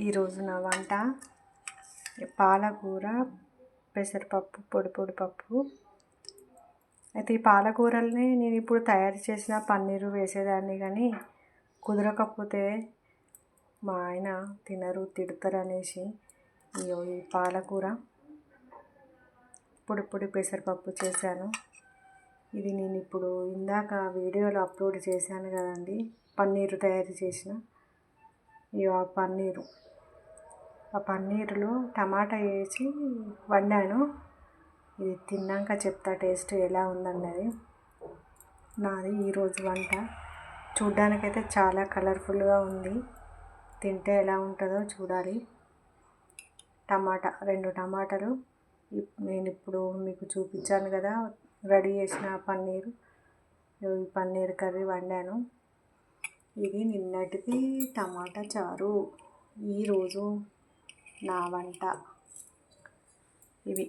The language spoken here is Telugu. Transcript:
ఈరోజు నా వంట పాలకూర పెసరపప్పు పొడి పప్పు. అయితే ఈ పాలకూరల్ని నేను ఇప్పుడు తయారు చేసిన పన్నీరు వేసేదాన్ని, కానీ కుదరకపోతే మా ఆయన తినరు, తిడతారు అనేసి ఈ పాలకూర పొడి పెసరపప్పు చేశాను. ఇది నేను ఇప్పుడు ఇందాక వీడియోలో అప్లోడ్ చేశాను కదండి, పన్నీరు తయారు చేసిన ఆ పన్నీరులో టమాటా వేసి వండాను. ఇది తిన్నాక చెప్తా టేస్ట్ ఎలా ఉందన్నది. నాది ఈరోజు వంట చూడ్డానికైతే చాలా కలర్ఫుల్గా ఉంది, తింటే ఎలా ఉంటుందో చూడాలి. రెండు టమాటాలు నేను ఇప్పుడు మీకు చూపించాను కదా, రెడీ చేసిన పన్నీర్ కర్రీ వండాను. ఇది నిన్నటిది టమాటా చారు. ఈరోజు నా వంట ఇవి.